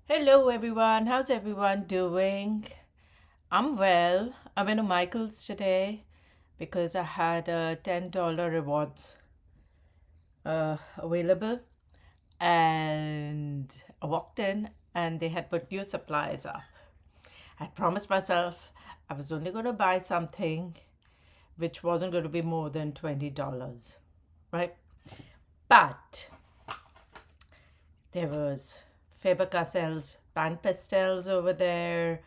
Hello everyone, how's everyone doing? I'm well. I went to Michael's today because I had a $10 reward available, and I walked in and they had put new supplies up. I promised myself I was only going to buy something which wasn't going to be more than $20, right? But there was Faber-Castell's pan pastels over there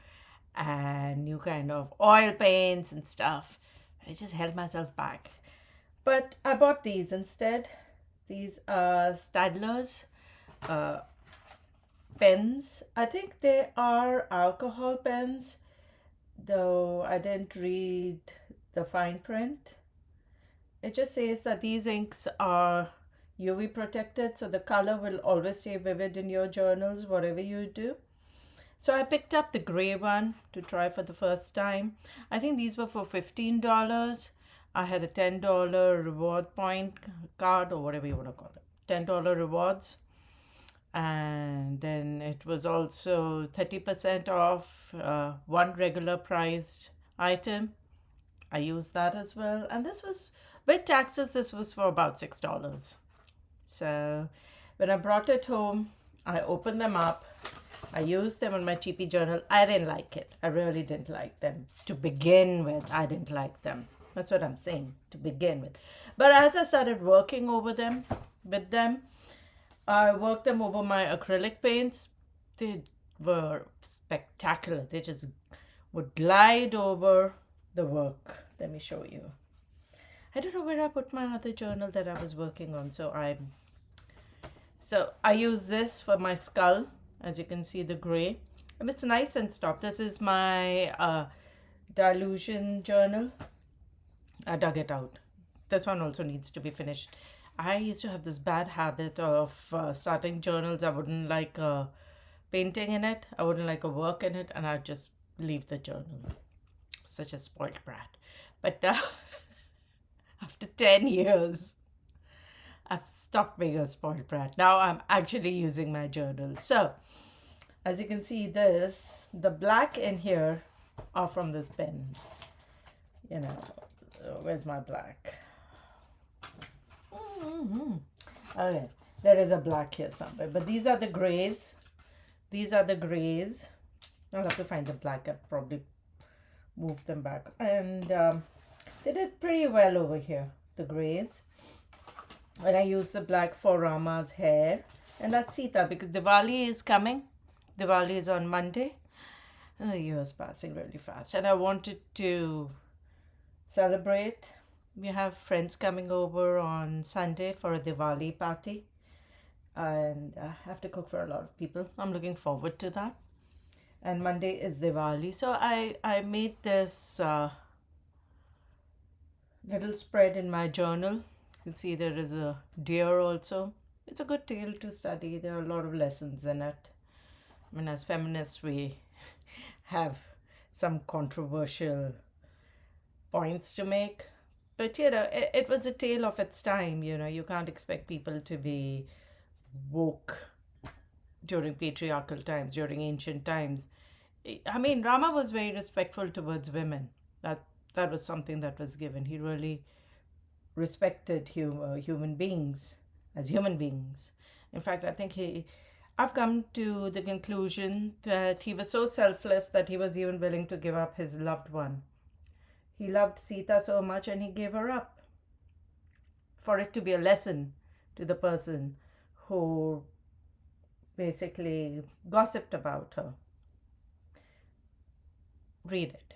and new kind of oil paints and stuff. I just held myself back. But I bought these instead. These are Staedtler's pens. I think they are alcohol pens, though I didn't read the fine print. It just says that these inks are UV protected, so the color will always stay vivid in your journals, whatever you do. So I picked up the gray one to try for the first time. I think these were for $15. I had a $10 reward point card or whatever you want to call it. $10 rewards. And then it was also 30% off one regular priced item. I used that as well. And this was, with taxes, this was for about $6. So when I brought it home, I opened them up. I used them on my TP journal. I didn't like it. I really didn't like them. To begin with, I didn't like them. That's what I'm saying, to begin with. But as I started working over them, with them, I worked them over my acrylic paints. They were spectacular. They just would glide over the work. Let me show you. I don't know where I put my other journal that I was working on. So I use this for my skull. As you can see, the gray. And it's nice and soft. This is my dilution journal. I dug it out. This one also needs to be finished. I used to have this bad habit of starting journals. I wouldn't like painting in it. I wouldn't like a work in it. And I'd just leave the journal. Such a spoiled brat. But now, after 10 years, I've stopped being a spoiled brat. Now I'm actually using my journal. So, as you can see, the black in here are from these pens. You know, where's my black? Okay, there is a black here somewhere. But these are the grays. These are the grays. I'll have to find the black. I'll probably move them back. And they did pretty well over here, the grays. And I use the black for Rama's hair. And that's Sita because Diwali is coming. Diwali is on Monday. And the year is passing really fast. And I wanted to celebrate. We have friends coming over on Sunday for a Diwali party. And I have to cook for a lot of people. I'm looking forward to that. And Monday is Diwali. So I made this little spread in my journal. You can see there is a deer also. It's a good tale to study. There are a lot of lessons in it. I mean, as feminists, we have some controversial points to make. But, it was a tale of its time. You can't expect people to be woke during patriarchal times, during ancient times. I mean, Rama was very respectful towards women. That was something that was given. He really respected human beings as human beings. In fact, I've come to the conclusion that he was so selfless that he was even willing to give up his loved one. He loved Sita so much and he gave her up for it to be a lesson to the person who basically gossiped about her. Read it.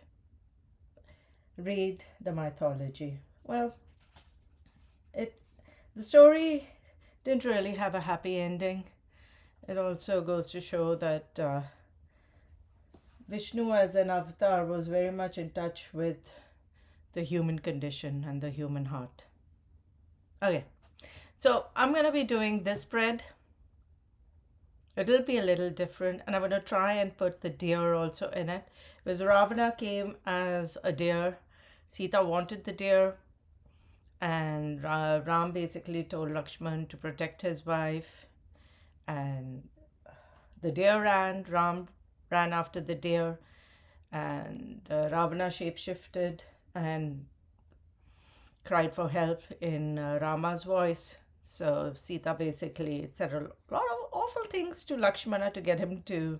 Read the mythology. Well, it the story didn't really have a happy ending. It also goes to show that Vishnu as an avatar was very much in touch with the human condition and the human heart. Okay, so I'm going to be doing this spread. It'll be a little different, and I'm going to try and put the deer also in it. Because Ravana came as a deer, Sita wanted the deer, and Ram basically told Lakshman to protect his wife, and the deer Ram ran after the deer, and Ravana shapeshifted and cried for help in Rama's voice. So Sita basically said a lot of awful things to Lakshmana to get him to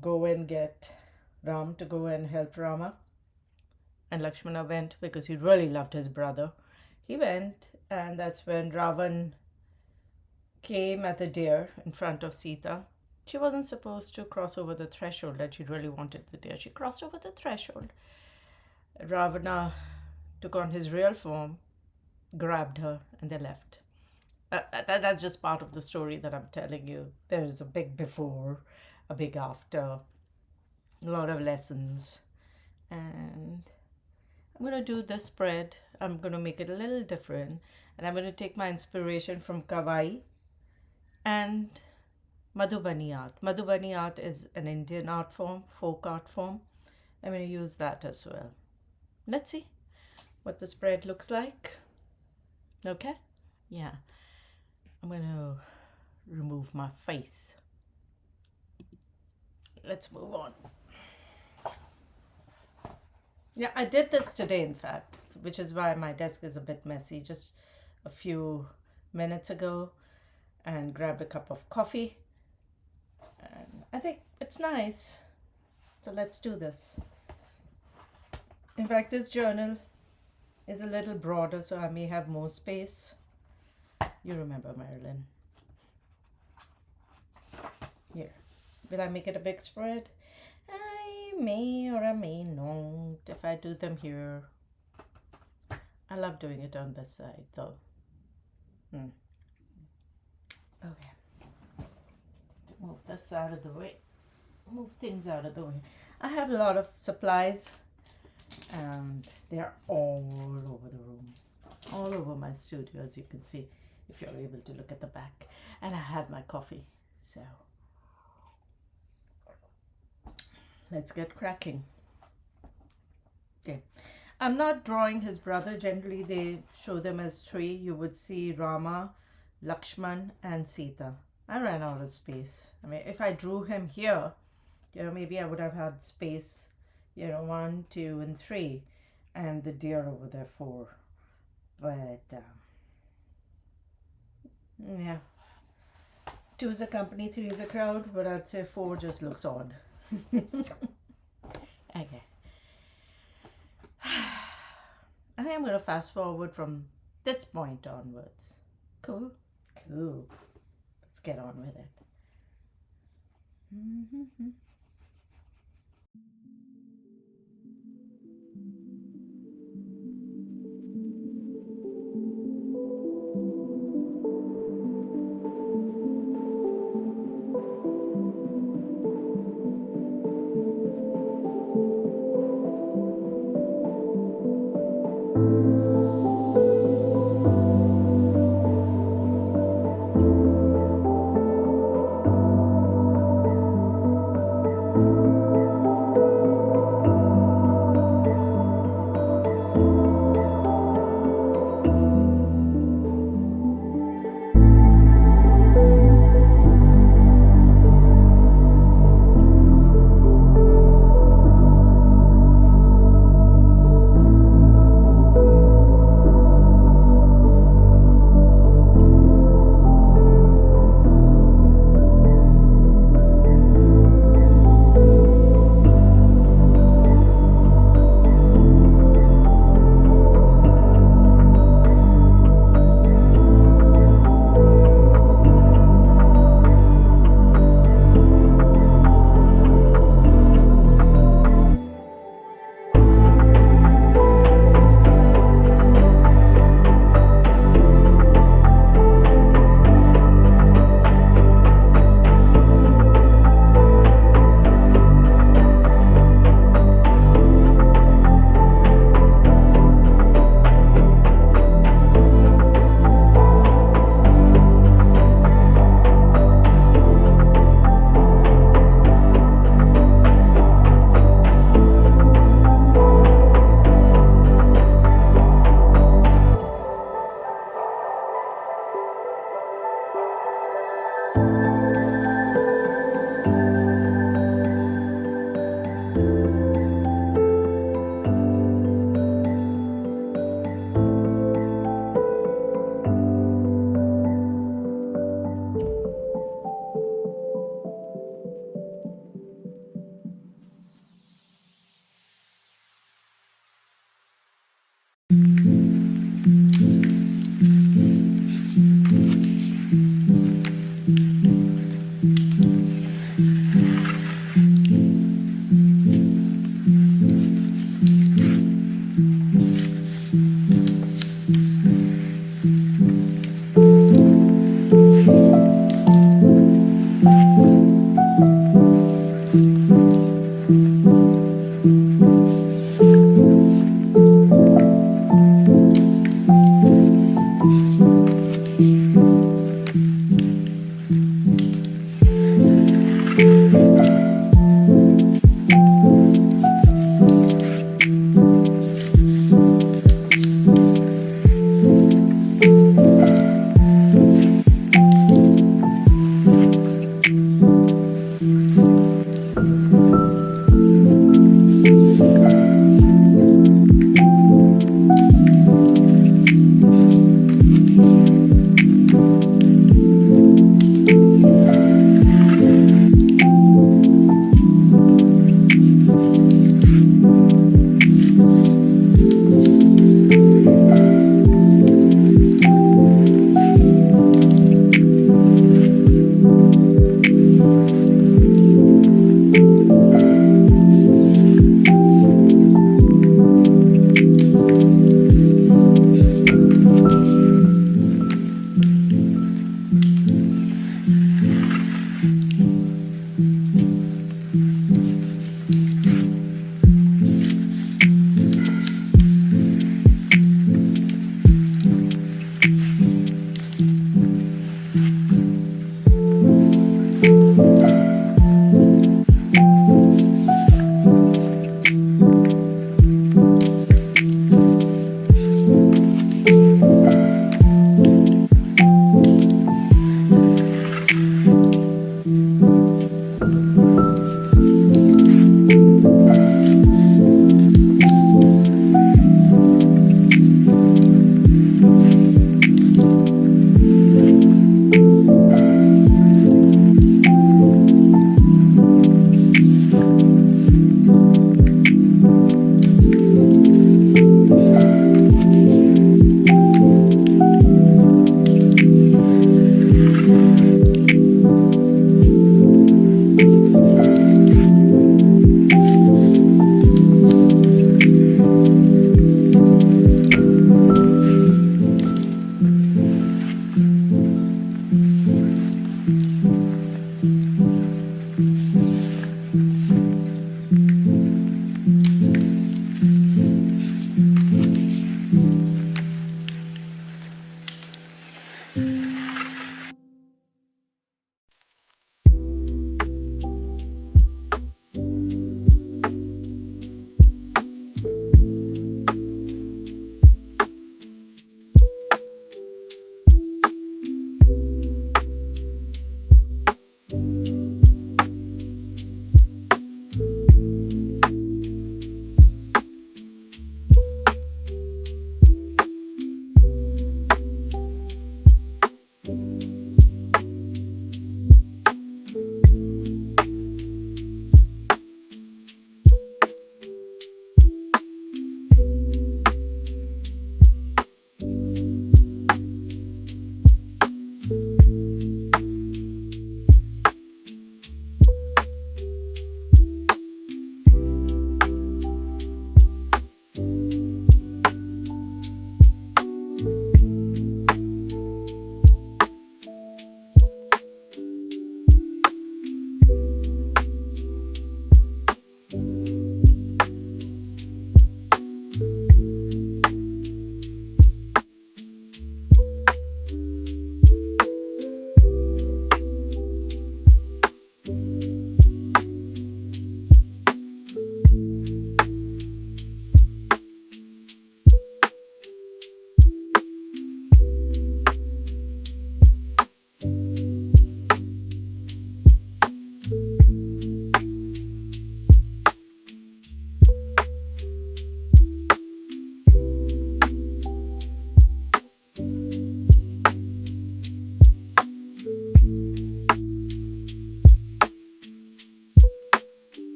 go and get Ram to go and help Rama. And Lakshmana went because he really loved his brother. He went, and that's when Ravan came at the deer in front of Sita. She wasn't supposed to cross over the threshold that she really wanted the deer. She crossed over the threshold. Ravana took on his real form, grabbed her, and they left. That's just part of the story that I'm telling you. There is a big before, a big after, a lot of lessons. And I'm going to do this spread. I'm going to make it a little different. And I'm going to take my inspiration from Kawaii and Madhubani art. Madhubani art is an Indian art form, folk art form. I'm going to use that as well. Let's see what the spread looks like. Okay? Yeah. I'm going to remove my face. Let's move on. Yeah, I did this today, in fact, which is why my desk is a bit messy. Just a few minutes ago, and grabbed a cup of coffee. And I think it's nice. So let's do this. In fact, this journal is a little broader, so I may have more space. You remember Marilyn. Here. Will I make it a big spread? I may or I may not if I do them here. I love doing it on this side though. Okay. Move this out of the way. Move things out of the way. I have a lot of supplies and they're all over the room. All over my studio, as you can see, if you're able to look at the back. And I have my coffee. So let's get cracking. Okay. I'm not drawing his brother. Generally, they show them as three. You would see Rama, Lakshman, and Sita. I ran out of space. I mean, if I drew him here, maybe I would have had space, 1, 2, and 3, and the deer over there 4. But, yeah. 2 is a company, 3 is a crowd, but I'd say 4 just looks odd. Okay. I think I'm going to fast forward from this point onwards. Cool? Cool. Let's get on with it.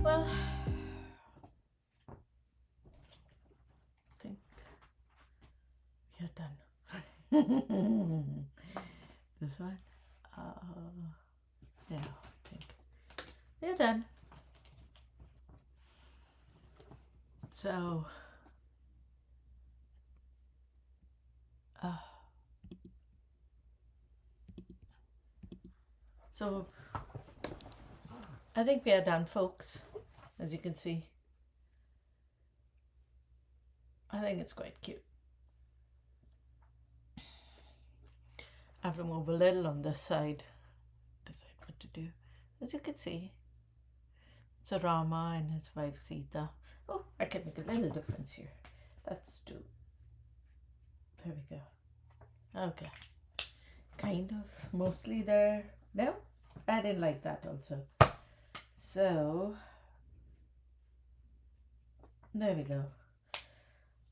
Well, I think we are done. This one? Yeah, I think we're done. So, so I think we are done, folks. As you can see, I think it's quite cute. I have to move a little on this side, decide what to do. As you can see, it's a Rama and his wife Sita. Oh, I can make a little difference here. That's two. There we go. Okay. Kind of mostly there. No, I didn't like that also. So, there we go.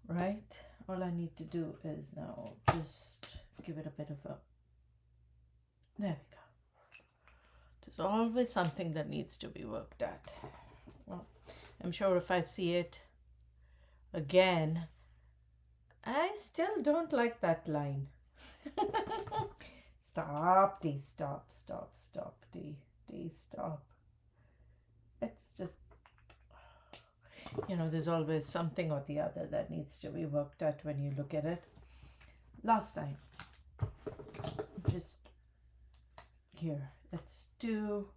Right? All I need to do is now just give it a bit of a... There we go. There's always something that needs to be worked at. Well, I'm sure if I see it again, I still don't like that line. Stop, D, stop, stop, stop, D, stop. It's just, there's always something or the other that needs to be worked at when you look at it. Last time, just here, it's too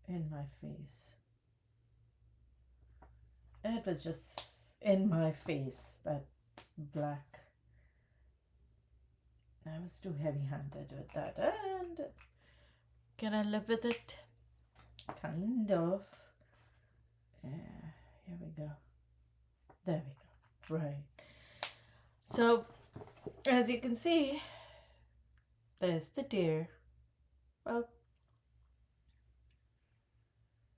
in my face. It was just in my face, that black. I was too heavy-handed with that, and can I live with it? Kind of. Yeah, here we go. There we go. Right. So, as you can see, there's the deer. Well,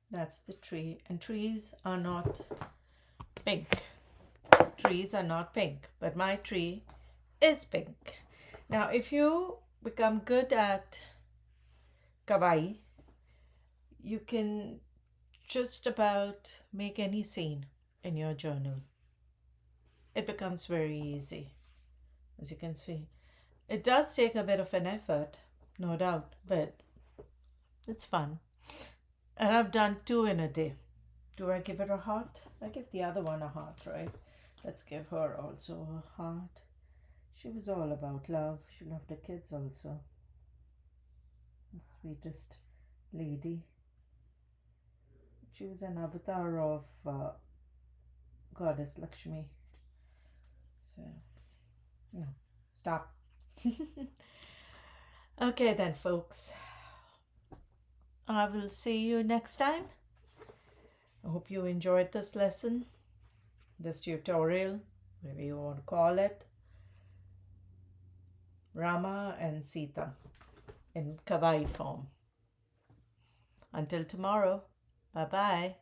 that's the tree. And trees are not pink. Trees are not pink, but my tree is pink. Now, if you become good at kawaii, you can just about make any scene in your journal. It becomes very easy, as you can see. It does take a bit of an effort, no doubt, but it's fun. And I've done 2 in a day. Do I give it a heart? I give the other one a heart, right? Let's give her also a heart. She was all about love. She loved the kids also. The sweetest lady. She was an avatar of Goddess Lakshmi. So, no, stop. Okay then, folks. I will see you next time. I hope you enjoyed this lesson, this tutorial, whatever you want to call it. Rama and Sita in kawaii form. Until tomorrow, bye bye.